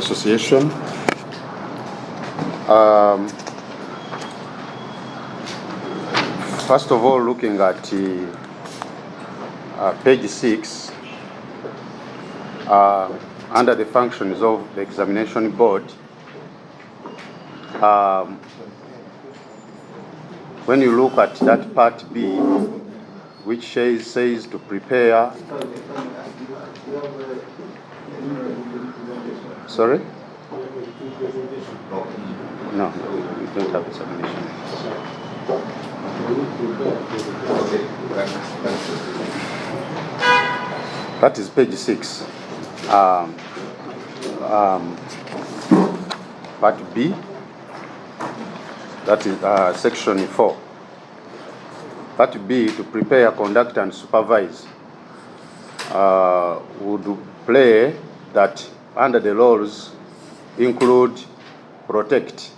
Association. First of all, looking at page 6, under the functions of the examination board, when you look at that part B, which says to prepare. Sorry? No, we don't have examination. That is page 6. Part B, that is section 4. Part B, to prepare, conduct, and supervise, would play that under the laws include protect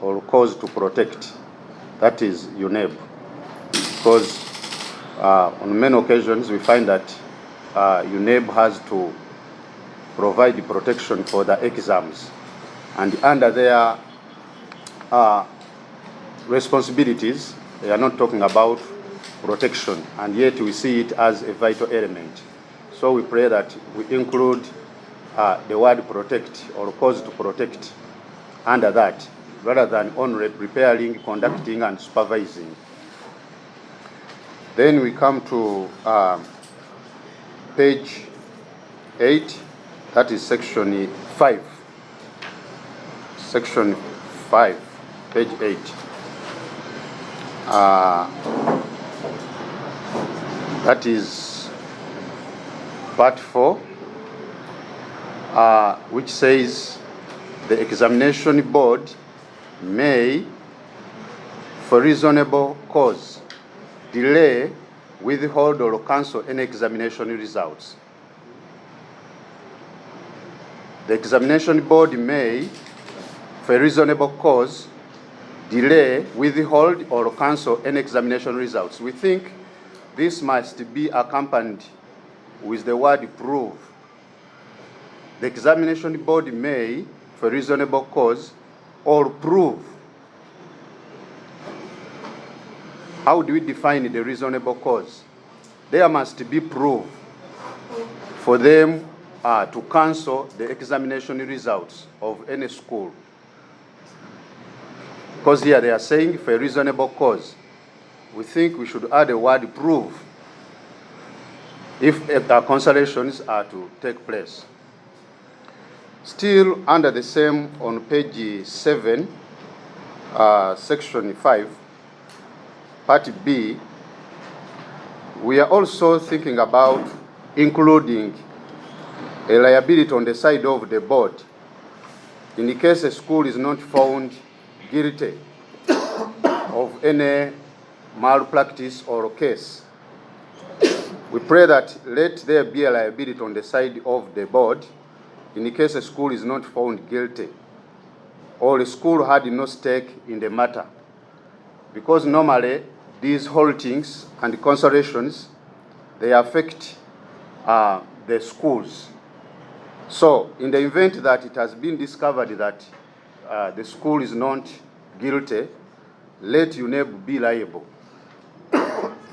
or cause to protect. That is UNEB. Because on many occasions we find that UNEB has to provide protection for the exams, and under their responsibilities, they are not talking about protection, and yet we see it as a vital element. So we pray that we include the word protect or cause to protect under that, rather than only preparing, conducting, and supervising. Then we come to page 8, that is section 5. Section 5, page 8. That is part 4, which says the examination board may, for reasonable cause, delay, withhold, or cancel any examination results. The examination board may, for reasonable cause, delay, withhold, or cancel any examination results. We think this must be accompanied with the word prove. The examination board may, for reasonable cause, or prove. How do we define the reasonable cause? There must be proof for them to cancel the examination results of any school. Because here they are saying for a reasonable cause. We think we should add the word prove if the cancellations are to take place. Still under the same, on page 7, section 5, part B, we are also thinking about including a liability on the side of the board in the case a school is not found guilty of any malpractice or case. We pray that let there be a liability on the side of the board in the case a school is not found guilty or the school had no stake in the matter. Because normally these haltings and cancellations, they affect the schools. So in the event that it has been discovered that the school is not guilty, let UNEB be liable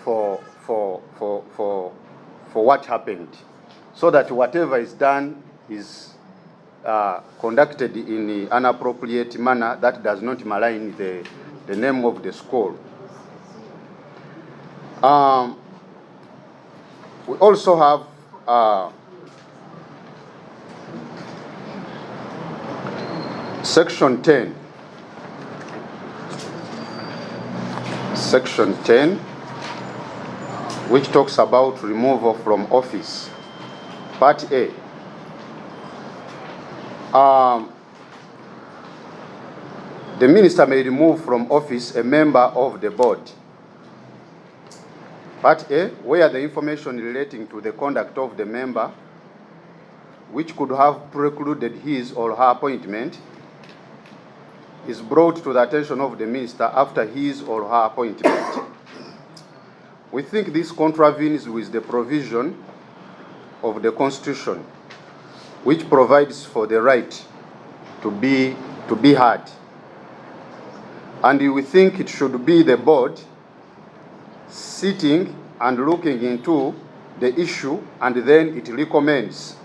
for what happened, so that whatever is done is conducted in an appropriate manner that does not malign the name of the school. We also have section 10. Section 10, which talks about removal from office. Part A. The minister may remove from office a member of the board. Part A, where the information relating to the conduct of the member, which could have precluded his or her appointment, is brought to the attention of the minister after his or her appointment. We think this contravenes with the provision of the Constitution, which provides for the right to be heard. And we think it should be the board sitting and looking into the issue, and then it recommends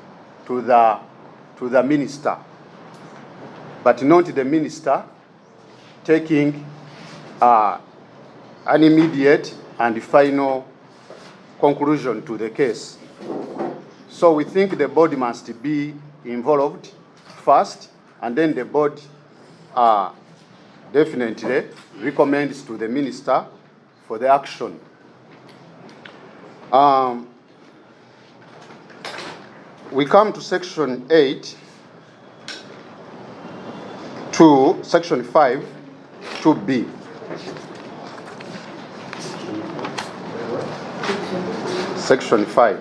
to the minister, but not the minister taking an immediate and final conclusion to the case. So we think the board must be involved first, and then the board definitely recommends to the minister for the action. We come to section 8 to section 5 2B. Section 5.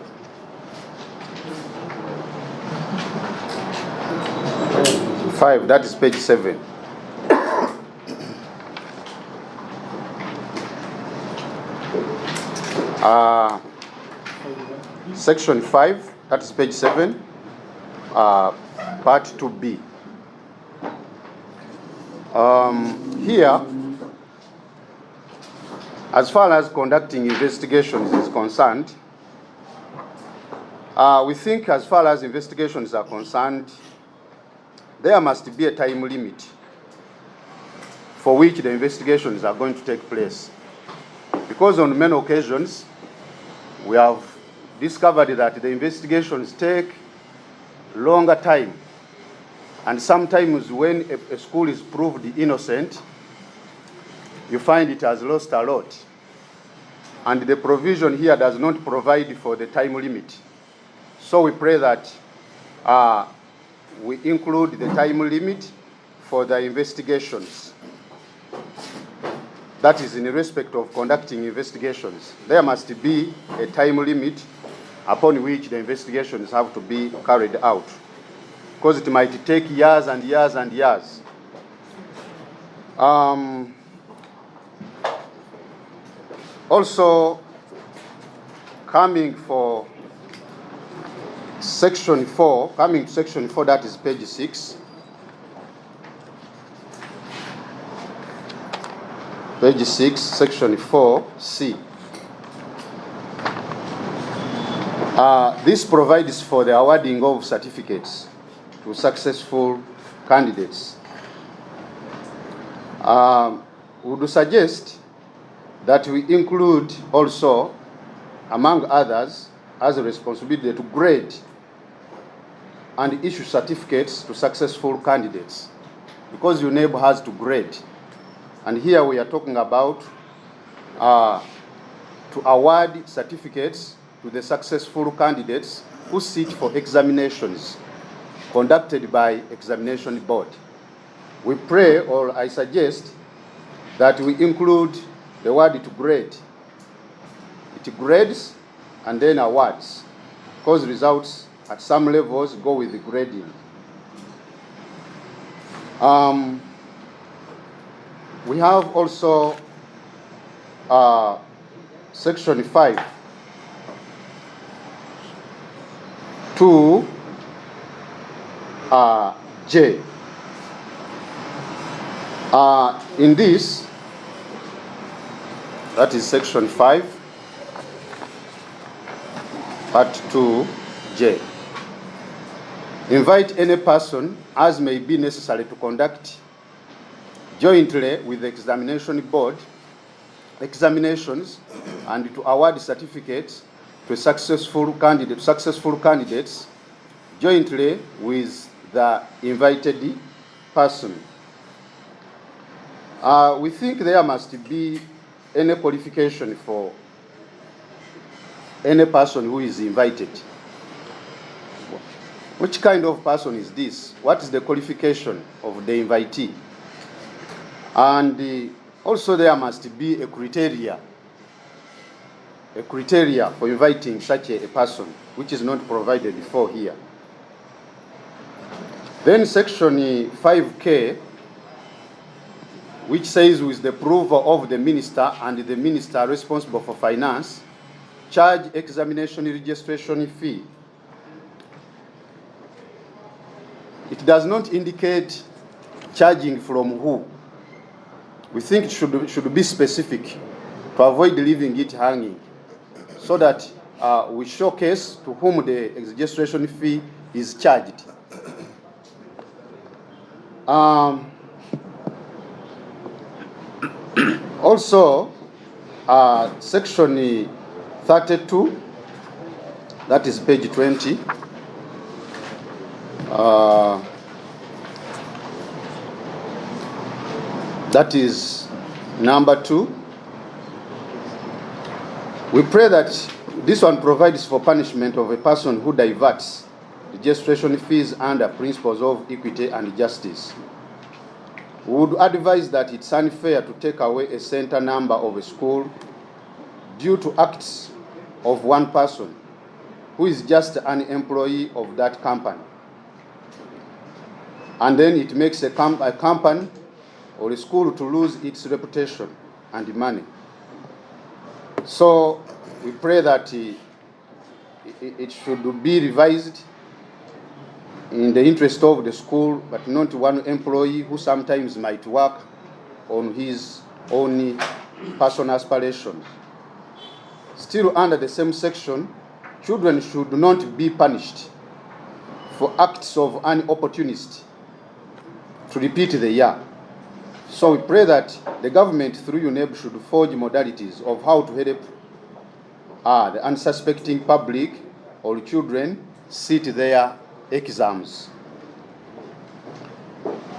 That is page 7. Section 5, that is page 7, part 2B. Here, as far as conducting investigations is concerned, we think as far as investigations are concerned, there must be a time limit for which the investigations are going to take place. Because on many occasions, we have discovered that the investigations take longer time. And sometimes when a school is proved innocent, you find it has lost a lot. And the provision here does not provide for the time limit. So we pray that we include the time limit for the investigations. That is in respect of conducting investigations. There must be a time limit upon which the investigations have to be carried out, because it might take years and years and years. Also, coming to section 4, that is page 6. Page 6, section 4C. This provides for the awarding of certificates to successful candidates. We would suggest that we include also, among others, as a responsibility to grade and issue certificates to successful candidates, because UNEB has to grade. And here we are talking about to award certificates to the successful candidates who sit for examinations conducted by examination board. We pray, or I suggest, that we include the word to grade. It grades and then awards, because results at some levels go with the grading. We have also section 5 to J. In this, that is section 5, part 2J. Invite any person as may be necessary to conduct jointly with the examination board examinations and to award certificates to successful candidates jointly with the invited person. We think there must be any qualification for any person who is invited. Which kind of person is this? What is the qualification of the invitee? And also there must be a criteria for inviting such a person, which is not provided before here. Then section 5K, which says with the approval of the minister and the minister responsible for finance, charge examination registration fee. It does not indicate charging from who. We think it should be specific to avoid leaving it hanging, so that we showcase to whom the registration fee is charged. Also, section 32, that is page 20. That is number 2. We pray that this one provides for punishment of a person who diverts registration fees under principles of equity and justice. We would advise that it's unfair to take away a center number of a school due to acts of one person who is just an employee of that company. And then it makes a company or a school to lose its reputation and money. So we pray that it should be revised in the interest of the school, but not one employee who sometimes might work on his own personal aspirations. Still under the same section, children should not be punished for acts of an opportunist to repeat the year. So we pray that the government through UNEB should forge modalities of how to help the unsuspecting public or children sit their exams.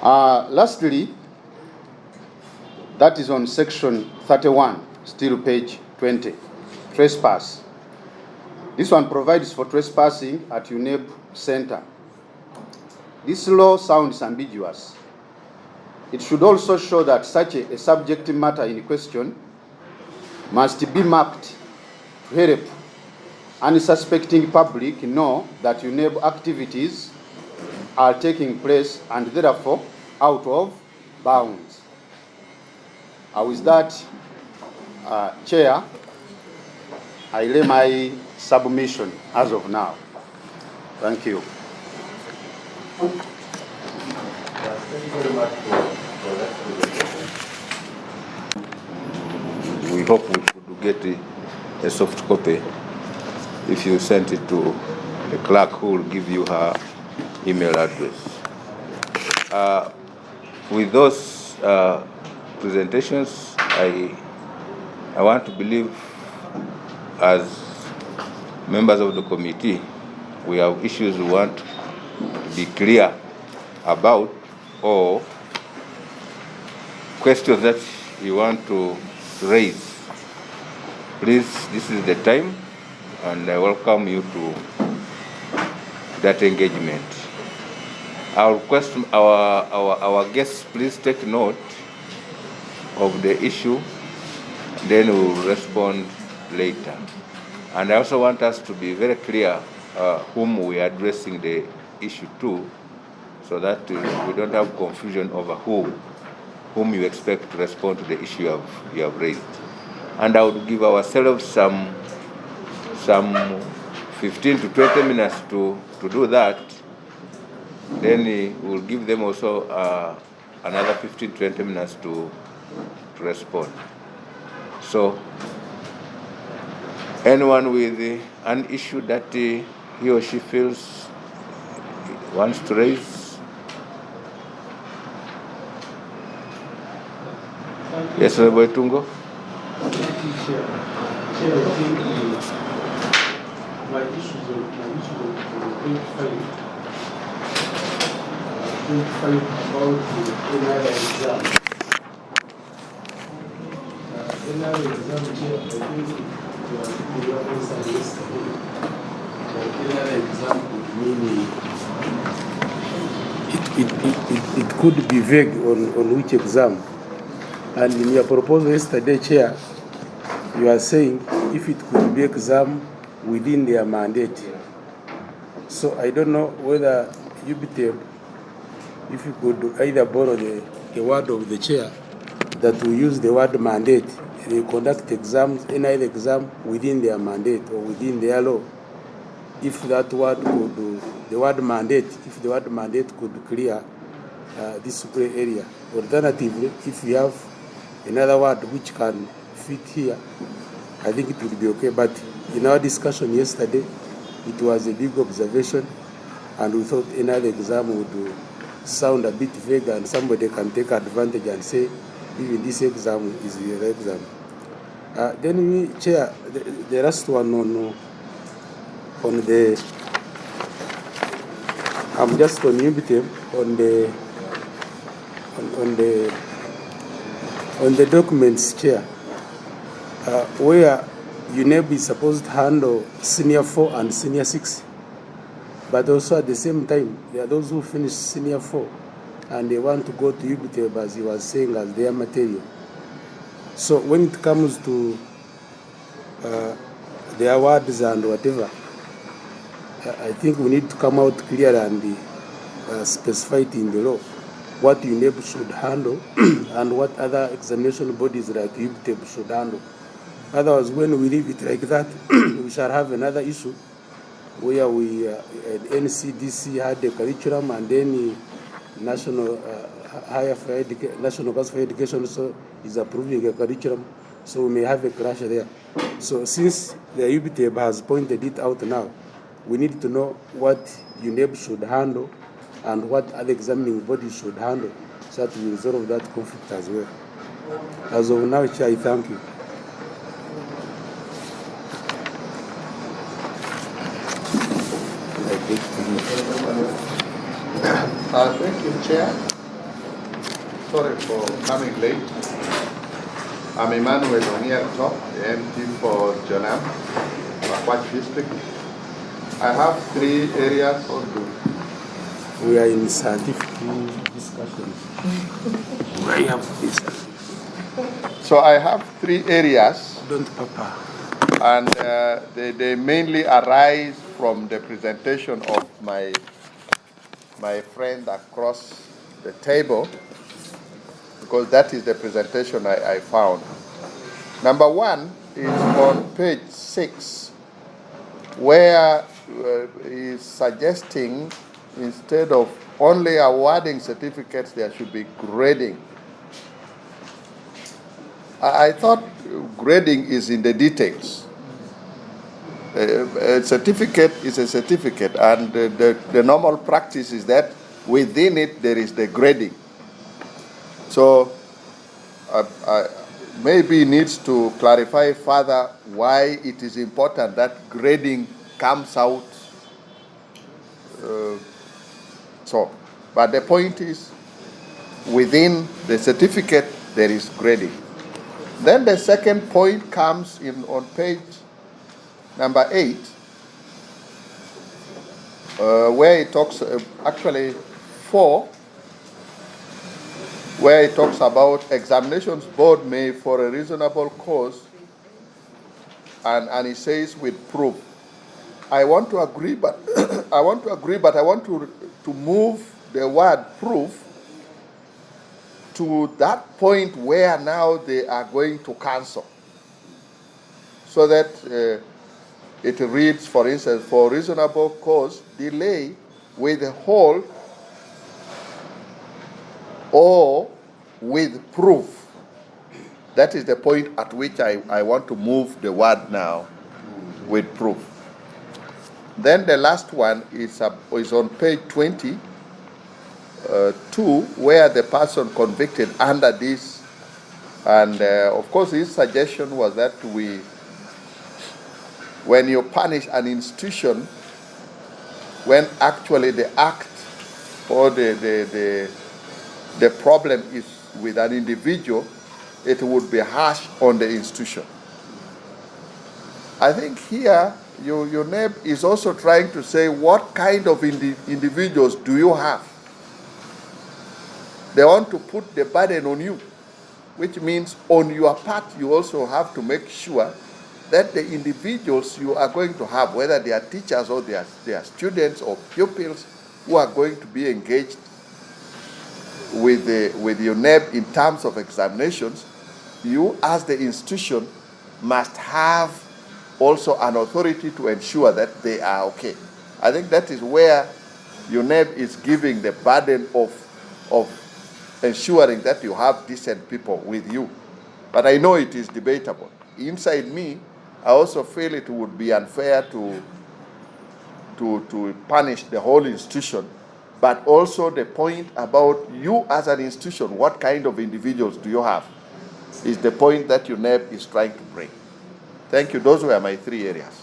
Lastly, that is on section 31, still page 20, trespass. This one provides for trespassing at UNEB Center. This law sounds ambiguous. It should also show that such a subject matter in question must be marked to help unsuspecting public know that UNEB activities are taking place and therefore out of bounds. With that, Chair, I lay my submission as of now. Thank you. Thank you very much for that presentation. We hope we could get a soft copy if you send it to the clerk, who will give you her email address. With those presentations, I want to believe, as members of the committee, we have issues we want to be clear about, or questions that you want to raise. Please, this is the time, and I welcome you to that engagement. I'll request our guests, please take note of the issue, then we'll respond later. And I also want us to be very clear whom we are addressing the issue to, so that we don't have confusion over whom you expect to respond to the issue you have raised. And I would give ourselves some 15 to 20 minutes to do that. Then we'll give them also another 15 to 20 minutes to respond. So anyone with an issue that he or she feels wants to raise? Yes, Honorable Tungo? My issues on page 5 about the NRI exam. NRI exam here, I think you have answered yesterday. NRI exam could mean it could be vague on which exam. And in your proposal yesterday, Chair, you are saying if it could be exam within their mandate. So I don't know whether UBTEB, if you could either borrow the word of the chair, that we use the word mandate. They conduct exams, any exam within their mandate or within their law. if that word could, the word mandate, if the word mandate could clear this gray area. Alternatively, if we have another word which can fit here, I think it would be okay. But in our discussion yesterday, it was a big observation, and we thought another exam would sound a bit vague, and somebody can take advantage and say, even this exam is the exam. Then we, Chair, the last one on the, I'm just on UNEB on the documents, Chair, where UNEB is supposed to handle senior 4 and senior 6, but also at the same time, there are those who finish senior 4 and they want to go to UBTEB, as he was saying, as their material. So when it comes to the awards and whatever, I think we need to come out clear and specify it in the law what UNEB should handle and what other examination bodies like UBTEB should handle. Otherwise, when we leave it like that, we shall have another issue where we NCDC had the curriculum, and then National National Council for Education also is approving a curriculum, so we may have a clash there. So since the UBTEB has pointed it out now, we need to know what UNEB should handle and what other examining bodies should handle, so that we resolve that conflict as well. As of now, Chair, I thank you. Thank you, Chair. Sorry for coming late. I'm Emmanuel Oniato, the MP for Jonam, Makwach District. I have 3 areas. We are in scientific discussion. I have this. So I have 3 areas. Don't, Papa. And they mainly arise from the presentation of my friend across the table, because that is the presentation I found. Number 1 is on page 6, where he's suggesting instead of only awarding certificates, there should be grading. I thought grading is in the details. A certificate is a certificate, and the normal practice is that within it there is the grading. So maybe needs to clarify further why it is important that grading comes out. But the point is, within the certificate there is grading. Then the second point comes in on page number 8, where it talks, actually 4, where it talks about examinations board may, for a reasonable cause, and it says with proof. I want to agree, but I want to move the word proof to that point where now they are going to cancel, so that it reads, for instance, for reasonable cause, delay, withhold, or with proof. That is the point at which I want to move the word now, with proof. Then the last one is on page 20, 2, where the person convicted under this, and of course his suggestion was that when you punish an institution, when actually the act or the problem is with an individual, it would be harsh on the institution. I think here UNEB is also trying to say, what kind of individuals do you have? They want to put the burden on you, which means on your part you also have to make sure that the individuals you are going to have, whether they are teachers or they are students or pupils who are going to be engaged with UNEB in terms of examinations, you as the institution must have also an authority to ensure that they are okay. I think that is where UNEB is giving the burden of ensuring that you have decent people with you. But I know it is debatable. Inside me, I also feel it would be unfair to punish the whole institution, but also the point about you as an institution, what kind of individuals do you have, is the point that UNEB is trying to bring. Thank you. Those were my 3 areas.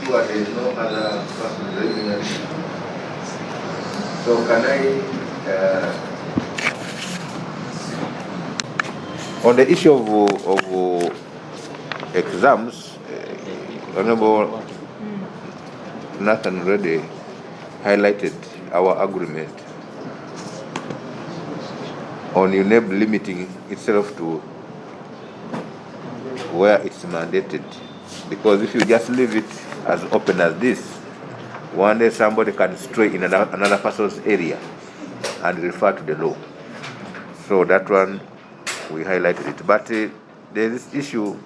Sure, there is no other person raising it. So can I, on the issue of exams, Honorable Nathan already highlighted our agreement on UNEB limiting itself to where it's mandated. Because if you just leave it as open as this, one day somebody can stray in another person's area and refer to the law. So that one, we highlighted it. But there is this issue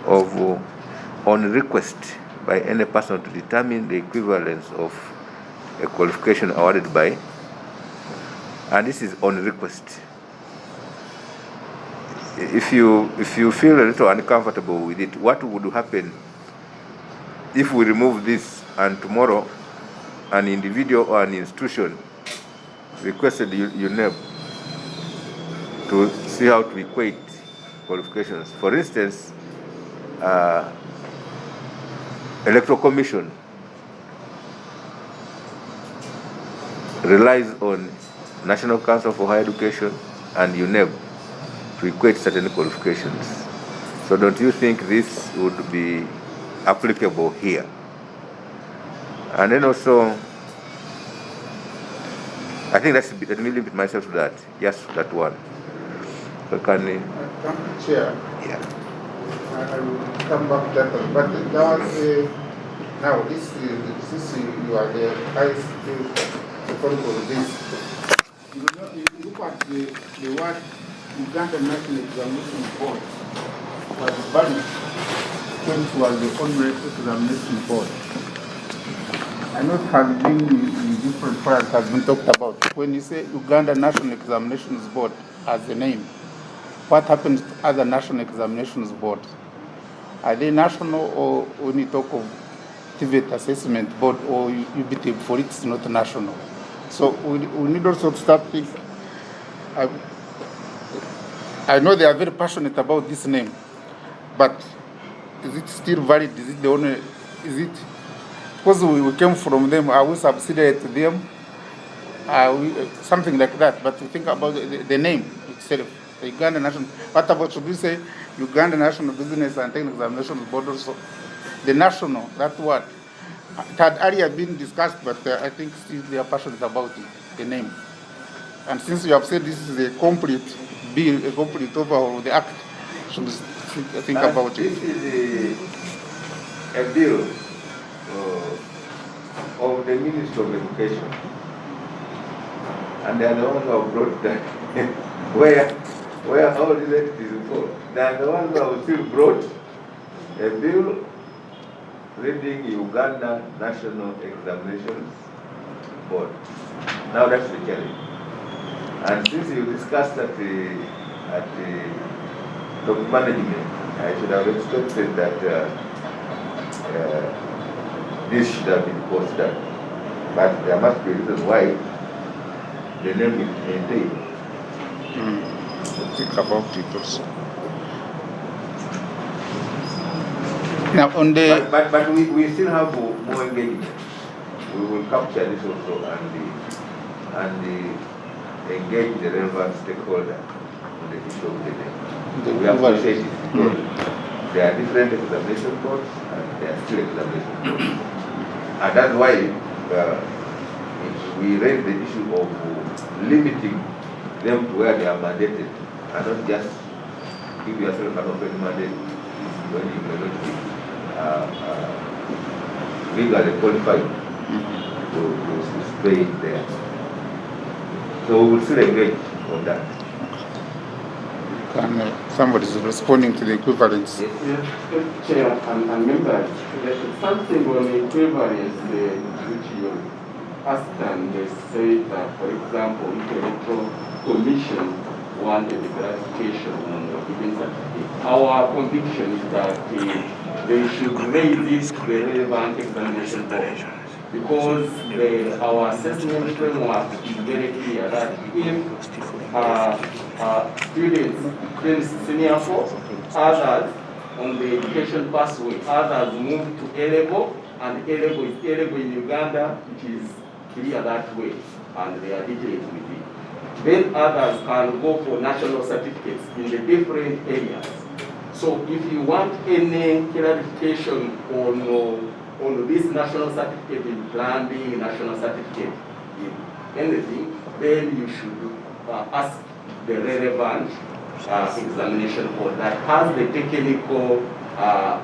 of on request by any person to determine the equivalence of a qualification awarded by, and this is on request. If you feel a little uncomfortable with it, what would happen if we remove this and tomorrow an individual or an institution requested UNEB to see how to equate qualifications? For instance, Electoral Commission relies on National Council for Higher Education and UNEB to equate certain qualifications. So don't you think this would be applicable here? And then also, I think let me limit myself to that, just that one. So can we? Chair. Yeah. I will come back to that one. But there was now this you are the highest authority of this. You look at the word Uganda National Examination Board was banished when it was the Honorary Examination Board. I know it has been in different forums has been talked about. When you say Uganda National Examinations Board as the name, what happens to other national examinations boards? Are they national, or when you talk of TVET Assessment Board or UBT, for it's not national? So we need also to start thinking. I know they are very passionate about this name, but is it still valid? Is it the only? Is it because we came from them? Are we subsidiary to them? Are we something like that? But to think about the name itself, the Uganda National. What about, should we say Uganda National Business and Technical Examinations Board also? The national, that word. It had earlier been discussed, but I think still they are passionate about it, the name. And since you have said this is a complete bill, a complete overhaul of the act, should we think about this it? This is a bill of the Ministry of Education. And they are the ones who have brought that, where all these entities fall. They are the ones who have still brought a bill reading Uganda National Examinations Board. Now that's the challenge. And since you discussed at the top management, I should have expected that this should have been considered. But there must be a reason why the name is maintained. Think about it also. Now on the but we still have more engagement. We will capture this also and engage the relevant stakeholder on the issue of the name. We appreciate it because there are different examination boards and there are still examination boards. And that's why we raise the issue of limiting them to where they are mandated and not just give yourself an open mandate when you may not be legally qualified to stay there. So we will still engage on that. Somebody is responding to the equivalence. Yes. Chair and members, there's something on equivalence which you asked and they say that, for example, if the electoral commission wanted the clarification on the given certificate, our conviction is that they should raise the relevant examination board, because our assessment framework is very clear that if students finish senior 4, others on the education pathway, others move to A level, and A level is A level in Uganda, which is clear that way, and they are detailed with it. Then others can go for national certificates in the different areas. So if you want any clarification on this national certificate in planning, national certificate in anything, then you should ask the relevant examination board that has the technical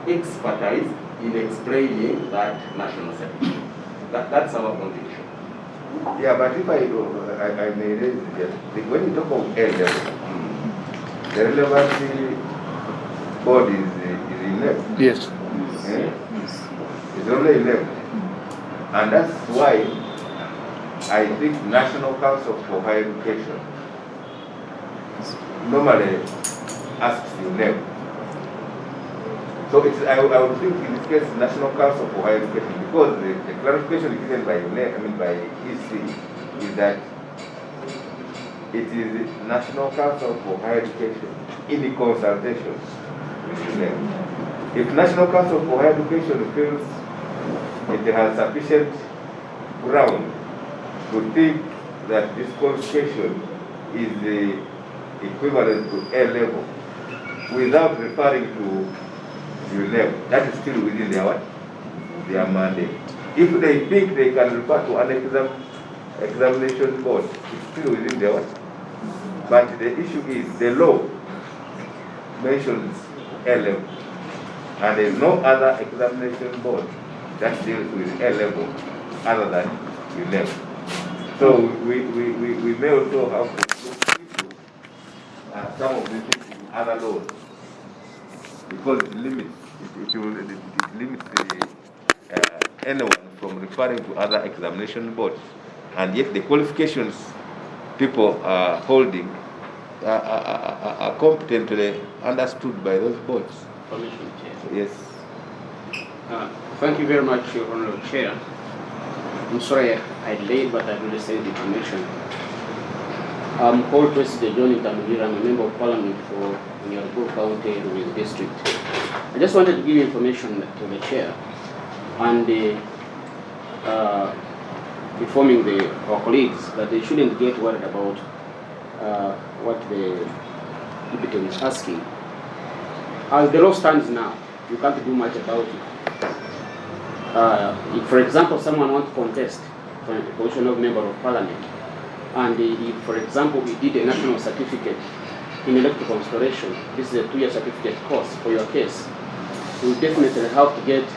expertise in explaining that national certificate. That's our conviction. Yeah, but if I may raise it, when you talk of L level, the relevancy board is UNEB. Yes. It's only 11. And that's why I think National Council for Higher Education normally asks UNEB. So I would think in this case National Council for Higher Education, because the clarification given by UNEB, by EC, is that it is the National Council for Higher Education in consultation with UNEB. If National Council for Higher Education feels it has sufficient ground to think that this qualification is the equivalent to A level without referring to UNEB, that is still within their mandate. If they think they can refer to an examination board, it's still within their mandate. But the issue is the law mentions A level, and there is no other examination board that deals with A level other than UNEB. So we may also have to look into some of these things in other laws, because it limits anyone from referring to other examination boards, and yet the qualifications people are holding are competently understood by those boards. Permission, Chair. Yes. Thank you very much, Honorable Chair. I'm sorry I'm late, but I've received information. I'm called President John Itamugira. I'm a member of Parliament for Nyaruguru County Ruiz District. I just wanted to give information to the Chair and informing our colleagues that they shouldn't get worried about what the deputy is asking. As the law stands now, you can't do much about it. If, for example, someone wants to contest for a position of member of Parliament, and if, for example, we did a national certificate in electoral consideration, this is a 2-year certificate course for your case, you will definitely have to get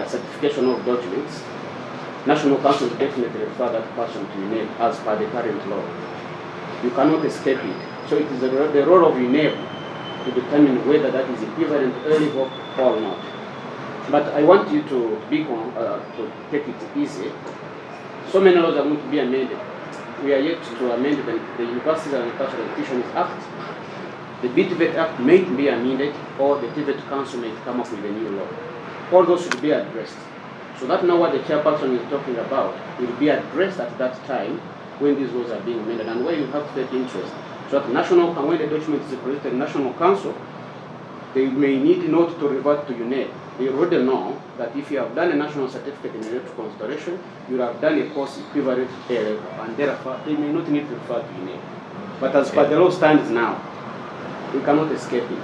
certification of documents. National Council will definitely refer that person to UNEB as per the current law. You cannot escape it. So it is the role of UNEB to determine whether that is equivalent early vote or not. But I want you to to take it easy. So many laws are going to be amended. We are yet to amend the Universities and Cultural Institutions Act. The BTVET Act may be amended, or the TVET Council may come up with a new law. All those should be addressed. So that now what the chairperson is talking about will be addressed at that time when these laws are being amended, and where you have to take interest. So that when the document is presented to National Council, they may need not to revert to UNEB. They already know that if you have done a national certificate in electoral consideration, you have done a course equivalent to A level, and therefore they may not need to refer to UNEB. But as per the law stands now, we cannot escape it.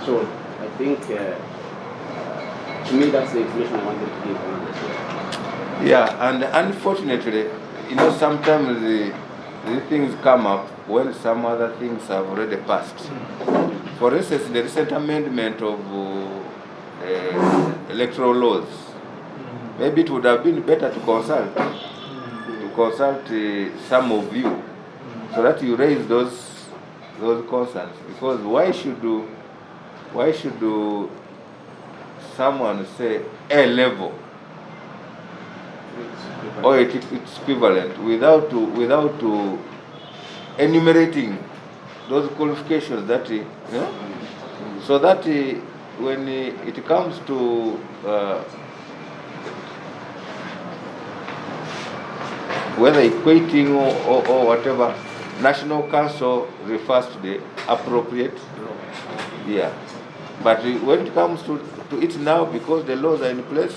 So I think, to me, that's the information I wanted to give on this. Yeah, and unfortunately, sometimes the things come up when some other things have already passed. For instance, the recent amendment of electoral laws, maybe it would have been better to consult some of you so that you raise those concerns. Because why should someone say A level or its equivalent without enumerating those qualifications that so that when it comes to whether equating or whatever, National Council refers to the appropriate, But when it comes to it now, because the laws are in place,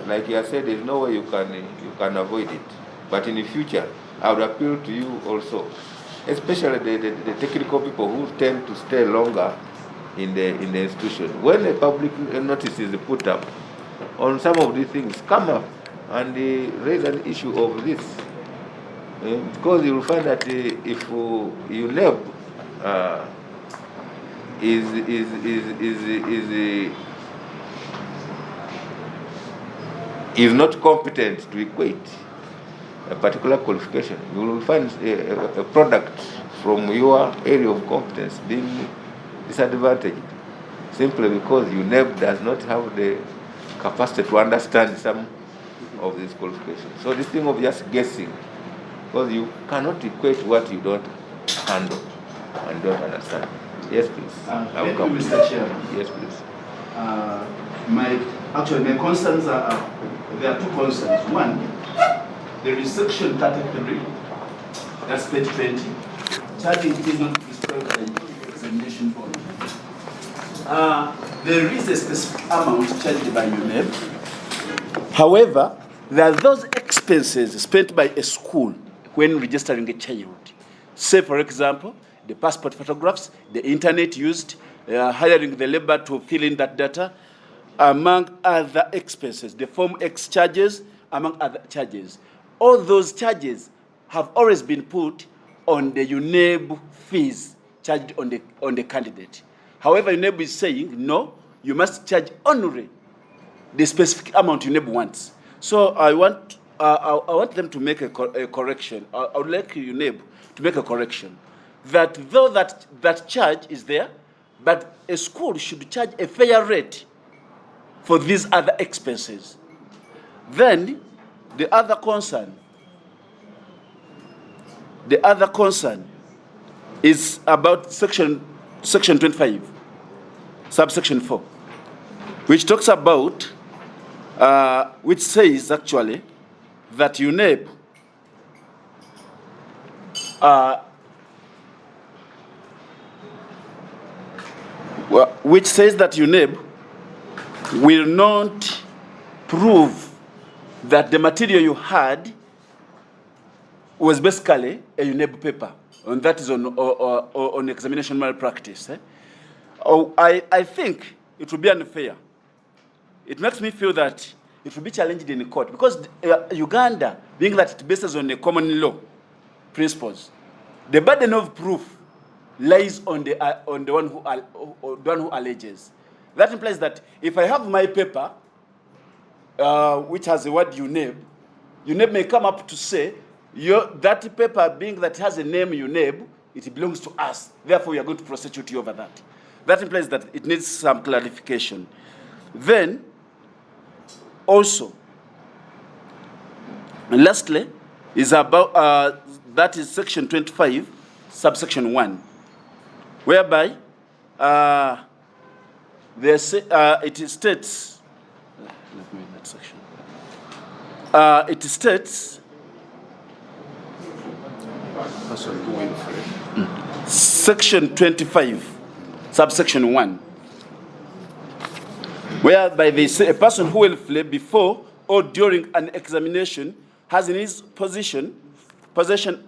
like you said, there's no way you can avoid it. But in the future, I would appeal to you also, especially the technical people who tend to stay longer in the institution. When a public notice is put up on some of these things, come up and raise an issue of this. Because you will find that if UNEB is not competent to equate a particular qualification, you will find a product from your area of competence being disadvantaged simply because UNEB does not have the capacity to understand some of these qualifications. So this thing of just guessing, because you cannot equate what you don't handle and don't understand. Yes, please. Thank you, Mr. Chairman. Yes, please. My concerns are, there are two concerns. One, there is section 33, that's page 20. Charging is not prescribed by the examination board. There is a specific amount charged by UNEB. However, there are those expenses spent by a school when registering a child. Say, for example, the passport photographs, the internet used, hiring the labor to fill in that data, among other expenses, the Form X charges, among other charges. All those charges have always been put on the UNEB fees charged on the candidate. However, UNEB is saying, no, you must charge only the specific amount UNEB wants. So I want them to make a correction. I would like UNEB to make a correction that though that charge is there, but a school should charge a fair rate for these other expenses. Then the other concern is about section 25, subsection 4, which talks about, which says actually that UNEB which says that UNEB will not prove that the material you had was basically a UNEB paper, and that is on examination malpractice. I think it would be unfair. It makes me feel that it will be challenged in the court because Uganda, being that it bases on the common law principles, the burden of proof lies on the one who alleges. That implies that if I have my paper, which has the word UNEB may come up to say, that paper being that has a name UNEB, it belongs to us. Therefore, we are going to prosecute you over that. That implies that it needs some clarification. Then, also, and lastly, is about that is section 25, subsection 1, whereby it states. Let me read that section. It states. Section 25, subsection 1, whereby they say a person who will flee before or during an examination has in his possession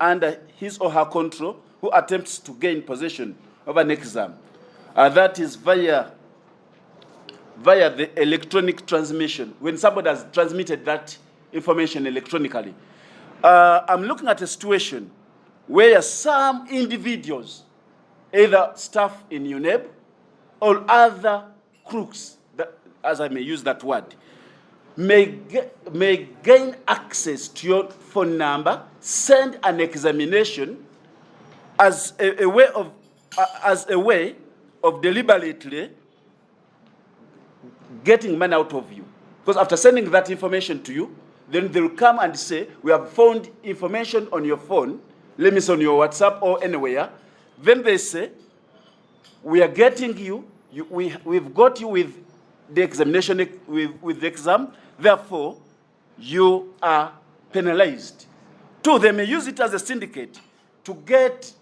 under his or her control who attempts to gain possession of an exam. That is via the electronic transmission, when somebody has transmitted that information electronically. I'm looking at a situation where some individuals, either staff in UNEB or other crooks, as I may use that word, may gain access to your phone number, send an examination as a way of deliberately getting money out of you. Because after sending that information to you, then they'll come and say, we have found information on your phone, let me say on your WhatsApp or anywhere. Then they say, we are getting you, we've got you with the examination, with the exam, therefore, you are penalized. Two, they may use it as a syndicate to get,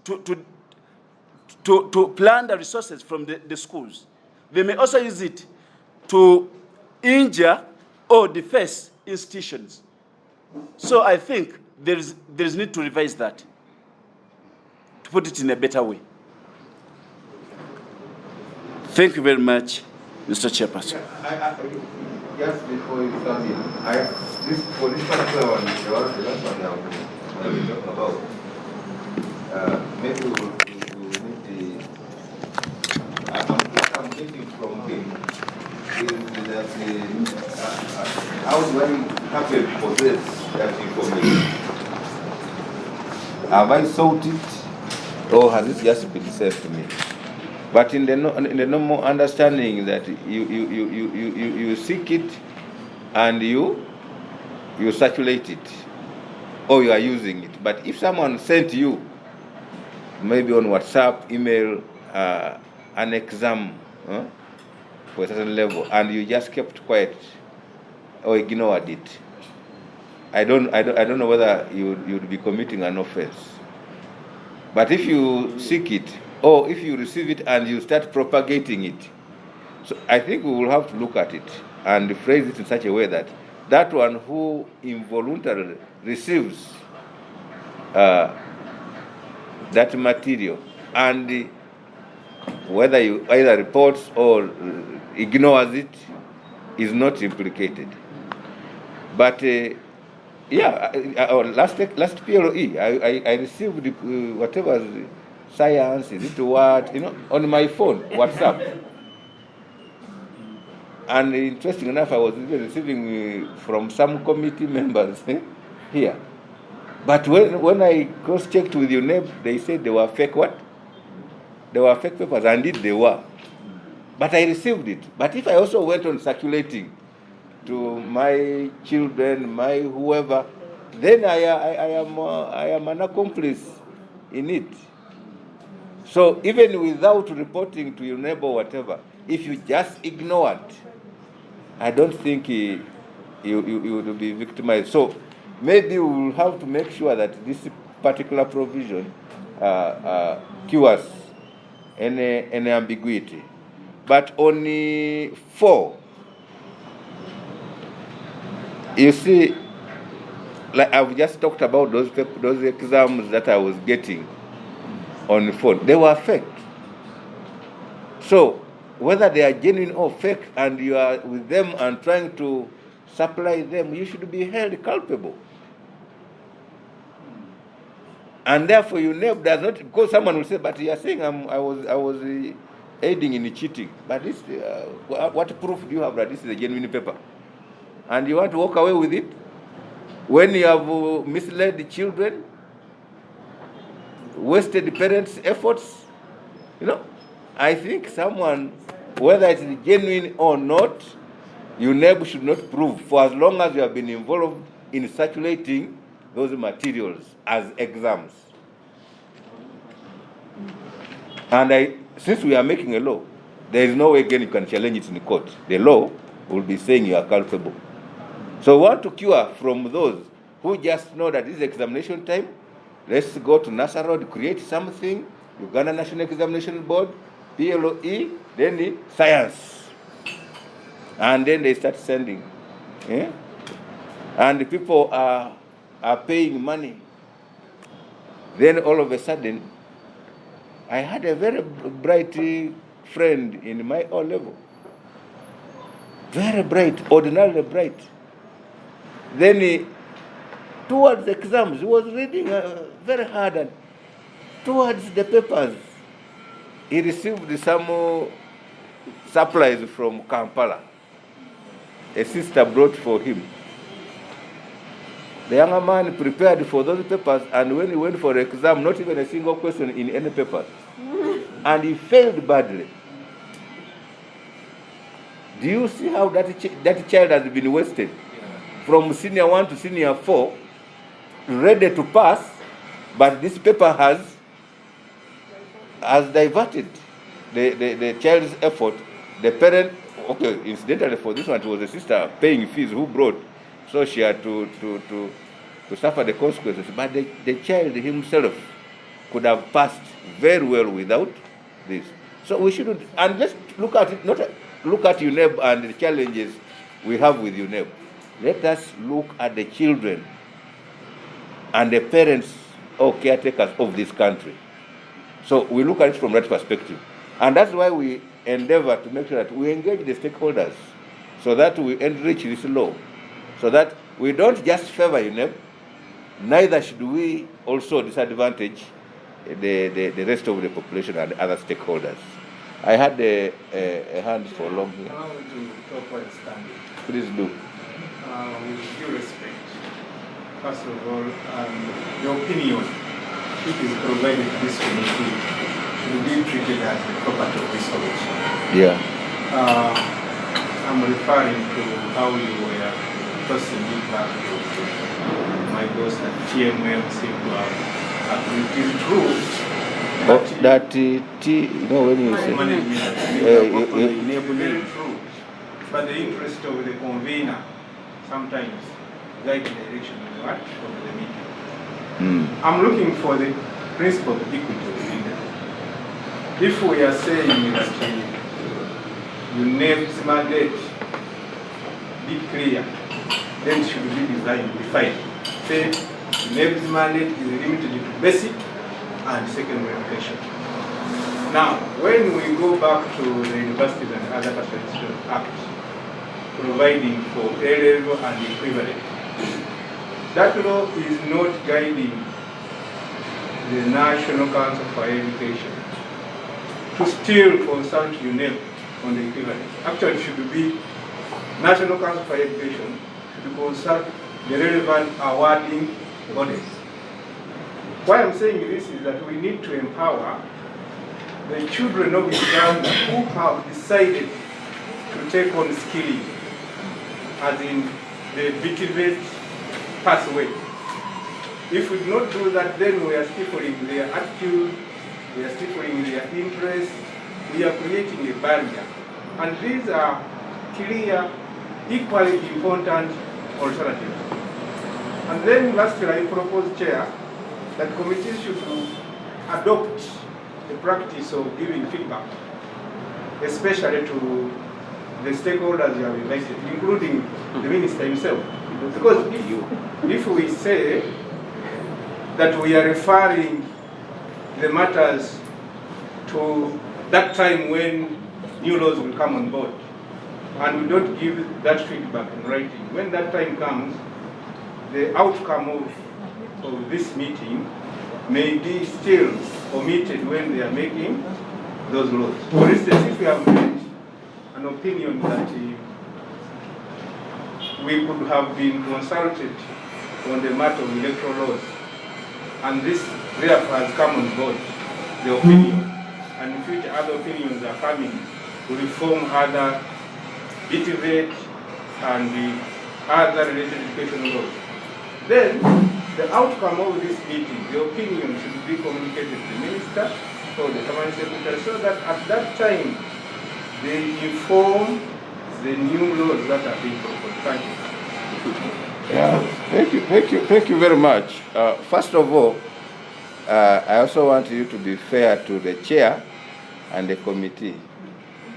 to plan the resources from the schools. They may also use it to injure or deface institutions. So I think there's need to revise that, to put it in a better way. Thank you very much, Mr. Chairperson. Just before you come in, for this particular one, the last one I've been talking about, maybe we need I'm getting from him is that how do I have to possess that information? Have I sought it, or has it just been said to me? But in the normal understanding that you seek it and you circulate it, or you are using it. But if someone sent you, maybe on WhatsApp, email, an exam for a certain level, and you just kept quiet or ignored it, I don't know whether you'd be committing an offense. But if you seek it, or if you receive it and you start propagating it, so I think we will have to look at it and phrase it in such a way that that one who involuntarily receives that material, and whether you either reports or ignores it, is not implicated. But last PLE, I received whatever science, is it what, on my phone, WhatsApp. And interesting enough, I was even receiving from some committee members here. But when I cross-checked with UNEB, they said they were fake what? They were fake papers, and indeed they were. But I received it. But if I also went on circulating to my children, my whoever, then I am an accomplice in it. So even without reporting to UNEB or whatever, if you just ignore it, I don't think you would be victimized. So maybe we will have to make sure that this particular provision cures any ambiguity. But only 4, you see, like I've just talked about those exams that I was getting on the phone, they were fake. So whether they are genuine or fake, and you are with them and trying to supply them, you should be held culpable. And therefore, UNEB does not, because someone will say, but you are saying I was aiding in cheating. But this, what proof do you have that this is a genuine paper? And you want to walk away with it when you have misled the children, wasted parents' efforts? I think someone, whether it's genuine or not, UNEB should not prove, for as long as you have been involved in circulating those materials as exams. And since we are making a law, there is no way again you can challenge it in the court. The law will be saying you are culpable. So we want to cure from those who just know that this is examination time. Let's go to NASA Road, create something, Uganda National Examination Board, PLOE, then the science. And then they start sending. And the people are paying money. Then all of a sudden, I had a very bright friend in my O level. Very bright, ordinarily bright. Then towards the exams, he was reading very hard, and towards the papers, he received some supplies from Kampala. a sister brought for him. The younger man prepared for those papers, and when he went for exam, not even a single question in any paper. And he failed badly. Do you see how that child has been wasted? From senior 1 to senior 4, ready to pass, but this paper has diverted the child's effort. The parent, okay, incidentally for this one, it was the sister paying fees who brought, so she had to suffer the consequences. But the child himself could have passed very well without this. So we shouldn't, and let's look at it, not look at UNEB and the challenges we have with UNEB. Let us look at the children and the parents or caretakers of this country. So we look at it from that perspective. And that's why we endeavor to make sure that we engage the stakeholders so that we enrich this law, so that we don't just favor UNEB, neither should we also disadvantage the rest of the population and other stakeholders. I had a hand for long here. Allow me to talk while standing. Please do. With due respect, first of all, the opinion which is provided to this committee should be treated as the property of this committee. Yeah. I'm referring to how you were tossing it back to my boss that TMM seemed to have agreed. It is true that you know, when you say very true, but the interest of the convener sometimes guide the direction of the what of the meeting. I'm looking for the principle of equity of the leader. If we are saying that UNEB's mandate be clear, then it should be defined. Say UNEB's mandate is limited to basic and secondary education. Now, when we go back to the Universities and Other Personnel Act, providing for A-level and equivalent, that law is not guiding the National Council for Education to still consult UNEB on the equivalent. Actually, it should be National Council for Education should consult the relevant awarding bodies. Why I'm saying this is that we need to empower the children of Uganda who have decided to take on skilling, as in the VTVET pathway. If we do not do that, then we are stifling their attitude, we are stifling their interest, we are creating a barrier. And these are clear, equally important alternatives. And then lastly, I propose, Chair, that committees should adopt the practice of giving feedback, especially to the stakeholders you have invited, including the minister himself. Because if we say that we are referring the matters to that time when new laws will come on board, and we don't give that feedback in writing, when that time comes, the outcome of this meeting may be still omitted when they are making those laws. For instance, if we have made an opinion that we could have been consulted on the matter of electoral laws, and this therefore has come on board, the opinion, and in future other opinions are coming to reform other VTVET and the other related educational laws. Then the outcome of this meeting, the opinion should be communicated to the minister or the permanent secretary, so that at that time they inform the new laws that are being proposed. Thank you. Yeah, thank you very much. First of all, I also want you to be fair to the chair and the committee,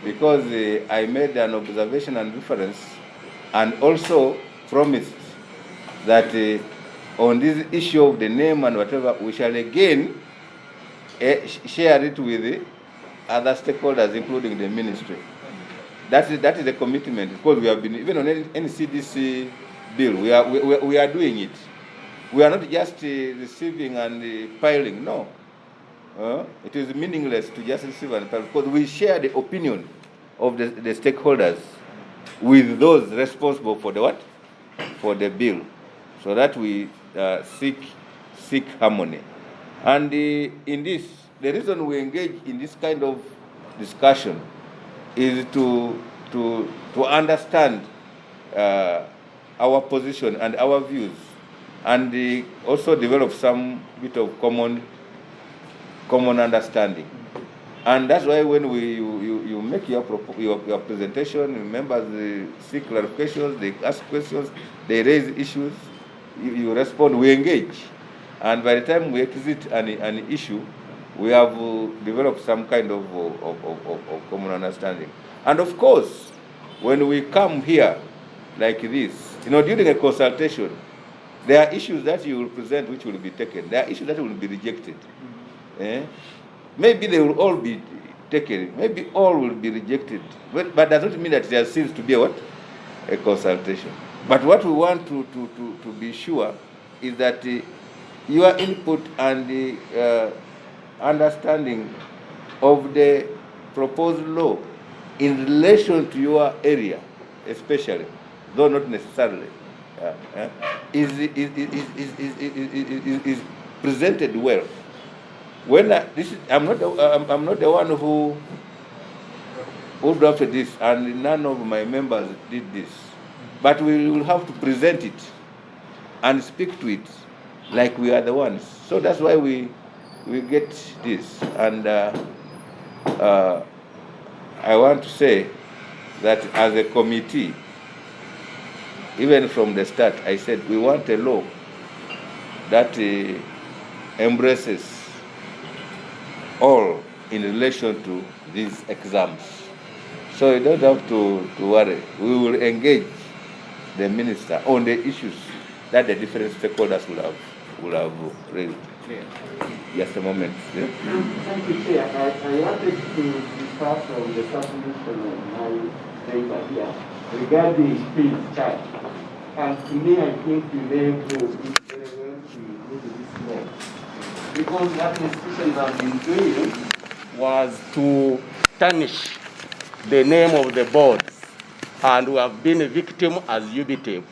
because I made an observation and reference, and also promised that on this issue of the name and whatever, we shall again share it with the other stakeholders, including the ministry. That is the commitment, because we have been, even on any CDC bill, we are doing it. We are not just receiving and piling, no. It is meaningless to just receive and pile, because we share the opinion of the stakeholders. with those responsible for the what? For the bill, so that we seek harmony. And in this, the reason we engage in this kind of discussion is to understand our position and our views, and also develop some bit of common understanding. And that's why when you make your presentation, members seek clarifications, they ask questions, they raise issues, you respond, we engage. And by the time we exit an issue, we have developed some kind of common understanding. And of course, when we come here like this, during a consultation, there are issues that you will present which will be taken. There are issues that will be rejected. Maybe they will all be taken. Maybe all will be rejected. But that doesn't mean that there seems to be a consultation. But what we want to be sure is that your input and the understanding of the proposed law in relation to your area, especially, though not necessarily, is presented well. When I'm not the one who drafted this, and none of my members did this, but we will have to present it and speak to it like we are the ones. So that's why we get this. And I want to say that as a committee, even from the start, I said we want a law that embraces all in relation to these exams. So you don't have to worry. We will engage the minister on the issues that the different stakeholders will have raised. Just a moment. Yeah? Thank you, Chair. I wanted to start from the submission of my paper here regarding fees charge. And to me, I think the name will be very well to do this law. Because what institutions have been doing was to tarnish the name of the boards, and we have been a victim as UBTEB.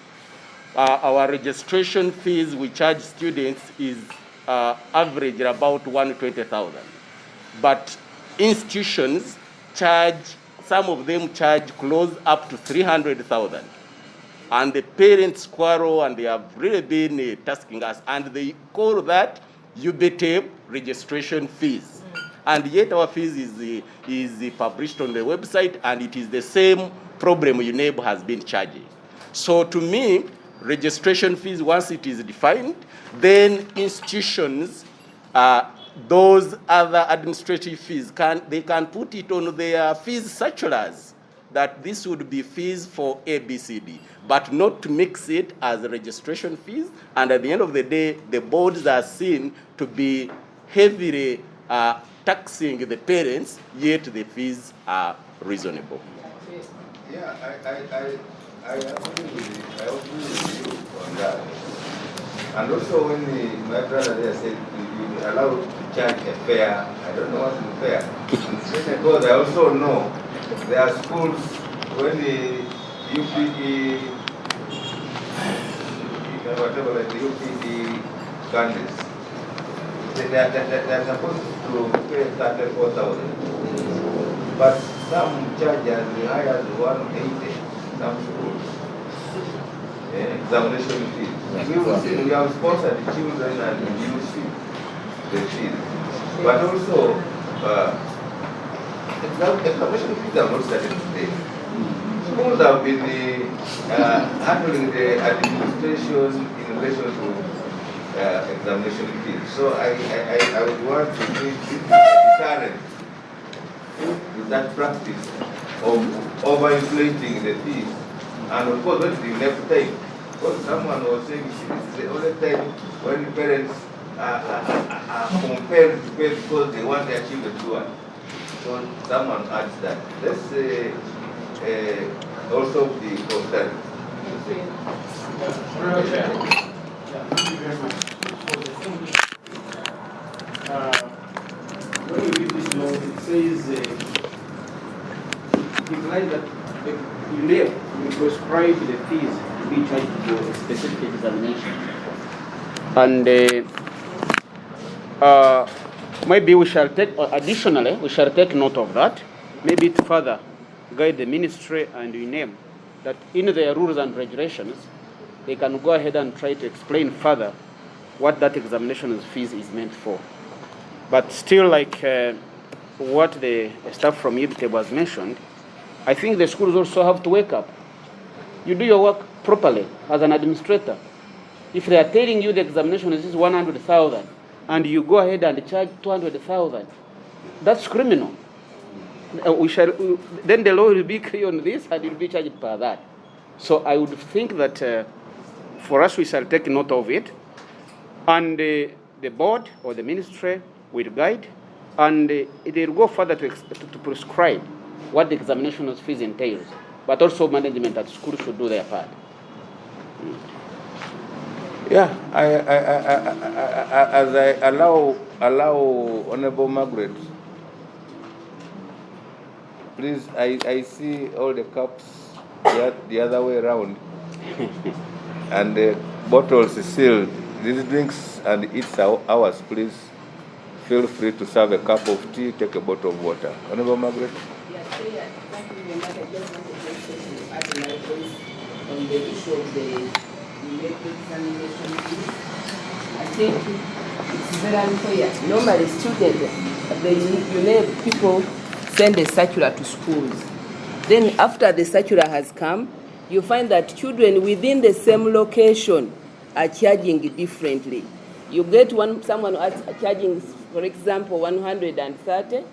Our registration fees we charge students is average about 120,000. But institutions charge, some of them charge close up to 300,000. And the parents quarrel, and they have really been tasking us, and they call that UBTEB registration fees. And yet our fees is published on the website, and it is the same problem UNEB has been charging. So to me, registration fees, once it is defined, then institutions, those other administrative fees, they can put it on their fees circulars that this would be fees for ABCD, but not to mix it as registration fees. And at the end of the day, the boards are seen to be heavily taxing the parents, yet the fees are reasonable. Yeah, I agree with you on that. And also when my brother there said you allowed to charge a fare, I don't know what's the fare. Because I also know there are schools when the UPE, whatever, like the UPE candidates, they're supposed to pay 34,000. But some charge as high as 180, some schools. Examination fees. We have sponsored the children and youth the fees. But also, examination fees are not started today. Schools have been handling the administration in relation to examination fees. So I would want to think this is a deterrent to that practice of overinflating the fees. And of course, when it's the left time, because someone was saying this is the only time when the parents are compelled to pay because they want their children to work. So someone adds that. Let's also be concerned. Thank you very much. When you read this law, it says, decline that the UNEB we prescribe the fees to be charged for a specific examination. And maybe we shall take, additionally, we shall take note of that. Maybe it further guide the ministry and UNEB that in their rules and regulations, they can go ahead and try to explain further what that examination fees is meant for. But still, like what the staff from UNEB has mentioned, I think the schools also have to wake up. You do your work properly as an administrator. If they are telling you the examination is 100,000 and you go ahead and charge 200,000, that's criminal. Then the law will be clear on this and you'll be charged per that. So I would think that for us, we shall take note of it. And the board or the ministry will guide, and they'll go further to prescribe what the examination fees entails. But also management at school should do their part. Yeah, as I allow Honorable Margaret, please, I see all the cups the other way around, and the bottles is sealed. These drinks and it's ours, please. Feel free to serve a cup of tea, take a bottle of water. Honorable Margaret? Yes, thank you very much. I just want to add my voice on the issue of the examination fees. I think it's very unfair. Normally, students, the UNEB people send a circular to schools. Then after the circular has come, you find that children within the same location are charging differently. You get someone charging, for example, 130,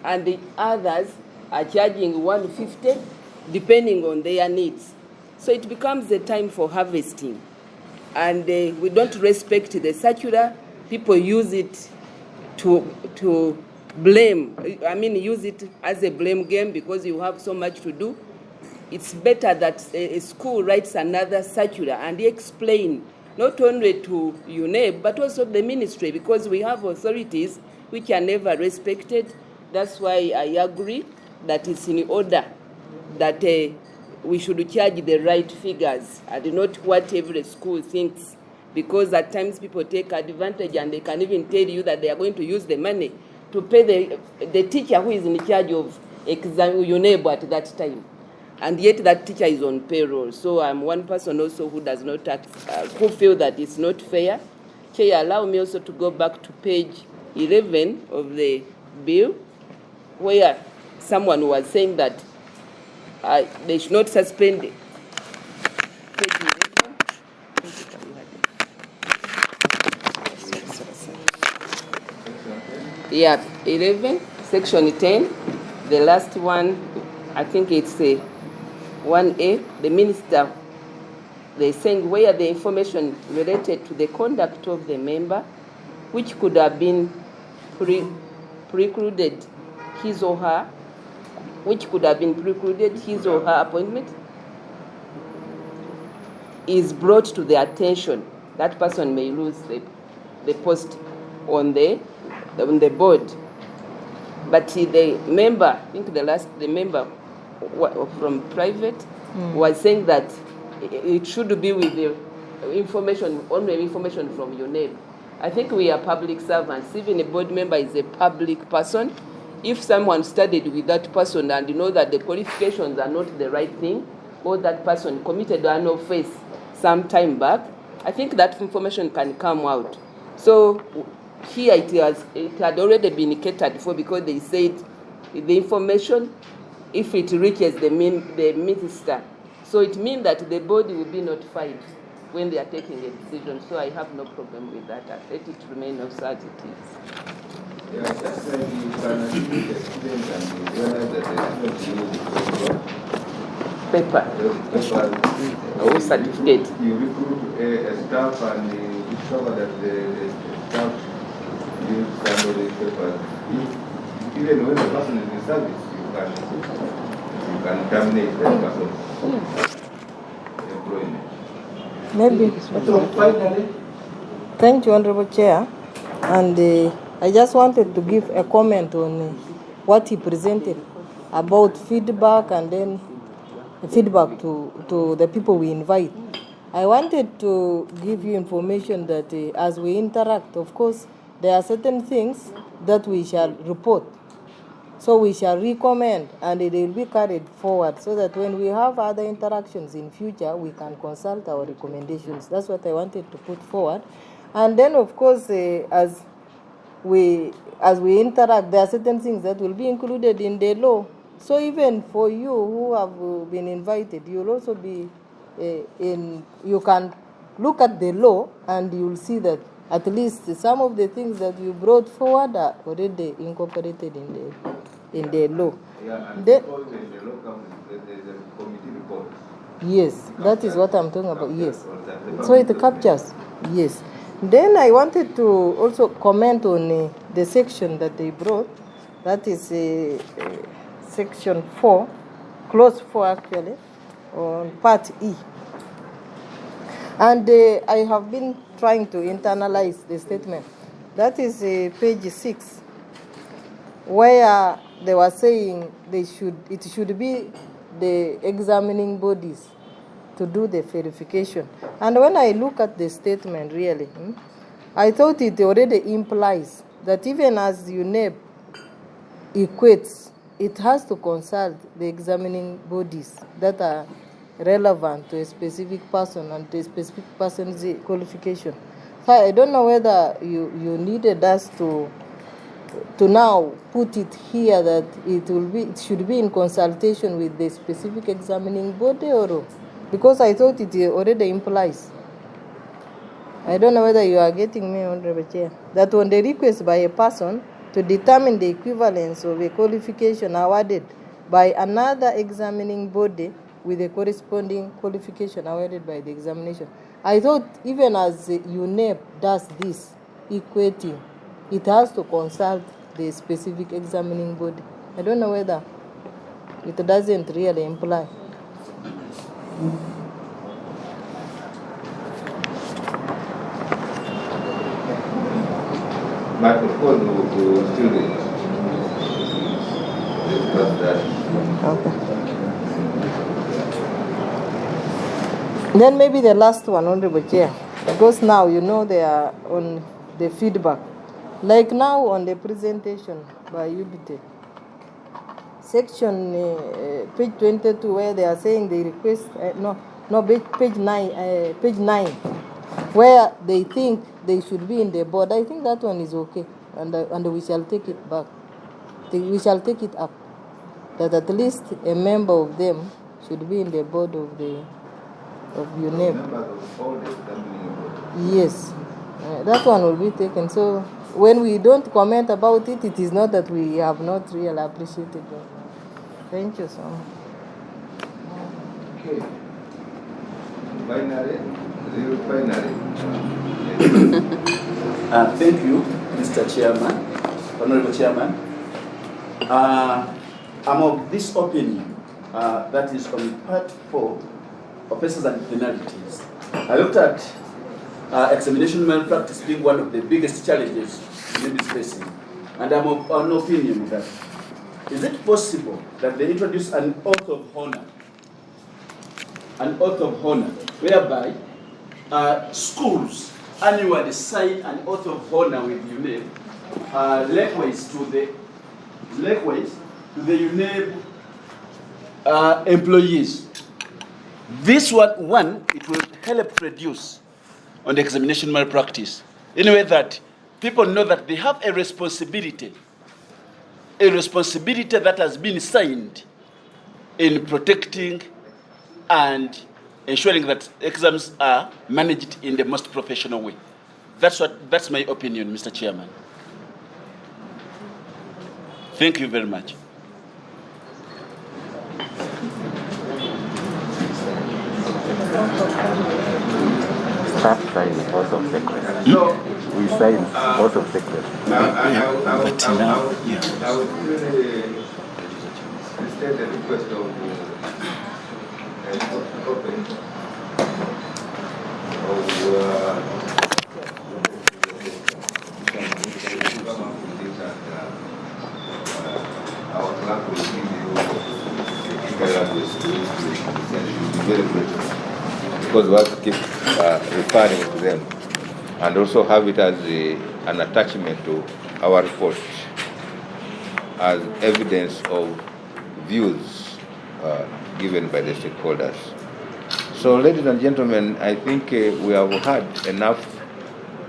and the others are charging 150, depending on their needs. So it becomes a time for harvesting. And we don't respect the circular. People use it to blame. I mean, use it as a blame game because you have so much to do. It's better that a school writes another circular and explain not only to UNEB but also the ministry, because we have authorities which are never respected. That's why I agree that it's in order that we should charge the right figures and not what every school thinks, because at times people take advantage and they can even tell you that they are going to use the money to pay the teacher who is in charge of UNEB at that time. And yet that teacher is on payroll. So I'm one person also who does not who feel that it's not fair. Chair, allow me also to go back to page 11 of the bill, where someone was saying that they should not suspend it. Page 11. Yeah, 11, section 10, the last one, I think it's 1A, the minister, they're saying where the information related to the conduct of the member, which could have been precluded his or her appointment, is brought to the attention. That person may lose the post on the board. But the member, I think the member from private was saying that it should be with the information, only information from UNEB. I think we are public servants. Even a board member is a public person. If someone studied with that person and you know that the qualifications are not the right thing, or that person committed an offense some time back, I think that information can come out. So here it had already been catered for, because they said the information, if it reaches the minister, so it means that the body will be notified when they are taking a decision. So I have no problem with that. I let it remain as it is. Yeah, just like you can attribute the students and realize that the students use paper or certificate. You recruit a staff and you discover that the staff use some of these papers. Even when the person is in service, you can terminate that person's employment. Maybe. Thank you, Honorable Chair. And I just wanted to give a comment on what he presented about feedback and then feedback to the people we invite. I wanted to give you information that as we interact, of course, there are certain things that we shall report. So we shall recommend, and it will be carried forward so that when we have other interactions in future, we can consult our recommendations. That's what I wanted to put forward. And then, of course, as we interact, there are certain things that will be included in the law. So even for you who have been invited, you'll also be you can look at the law and you'll see that at least some of the things that you brought forward are already incorporated in the law. Yeah, and because when the law comes, there's a committee report. Yes, that is what I'm talking about, yes. So it captures, yes. Then I wanted to also comment on the section that they brought. That is section 4, clause 4 actually, on part E. And I have been trying to internalize the statement. That is page 6, where they were saying it should be the examining bodies to do the verification. And when I look at the statement really, I thought it already implies that even as UNEB equates, it has to consult the examining bodies that are relevant to a specific person and to a specific person's qualification. So I don't know whether you needed us to now put it here that it should be in consultation with the specific examining body, or because I thought it already implies. I don't know whether you are getting me, Honorable Chair, that on the request by a person to determine the equivalence of a qualification awarded by another examining body with a corresponding qualification awarded by the examination. I thought even as UNEB does this equating, it has to consult the specific examining body. I don't know whether it doesn't really imply. But of course, we will still discuss that. Okay. Then maybe the last one, Honorable Chair, because now they are on the feedback. Like now on the presentation by UBT, section page 22, where they are saying they request, page 9, where they think they should be in the board. I think that one is okay, and we shall take it back. We shall take it up, that at least a member of them should be in the board of UNEB. Members of all the examining bodies. Yes, that one will be taken. So when we don't comment about it, it is not that we have not really appreciated it. Thank you so much. Okay. Finally. Thank you, Mr. Chairman, Honorable Chairman. I'm of this opinion, that is on part 4, offences and penalties. I looked at examination malpractice being one of the biggest challenges UNEB is facing, and I'm of an opinion that is it possible that they introduce an oath of honor, whereby schools annually sign an oath of honor with UNEB, likewise to the UNEB employees. This one, it will help reduce on the examination malpractice in a way that people know that they have a responsibility that has been signed in protecting and ensuring that exams are managed in the most professional way. That's my opinion, Mr. Chairman. Thank you very much. Staff signs oath of secrecy. We sign oath of secrecy. I would really instead the request of our clerk will give you the email address to because we have to keep referring to them, and also have it as an attachment to our report as evidence of views given by the stakeholders. So, ladies and gentlemen, I think we have had enough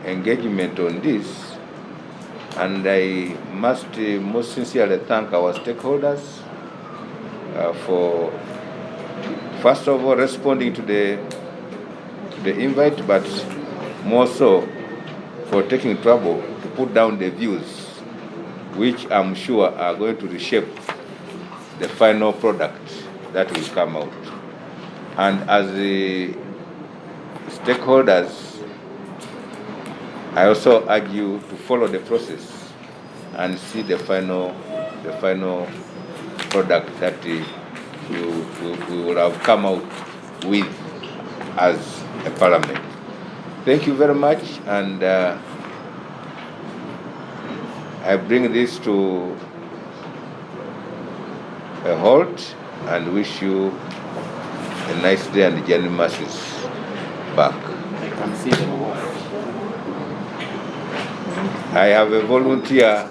engagement on this, and I must most sincerely thank our stakeholders for, first of all, responding to the invite, but more so for taking trouble to put down the views, which I'm sure are going to reshape the final product that will come out. And as the stakeholders, I also urge you to follow the process and see the final product that we will have come out with as a parliament. Thank you very much, and I bring this to a halt and wish you a nice day and journey masses back. I can see them all. I have a volunteer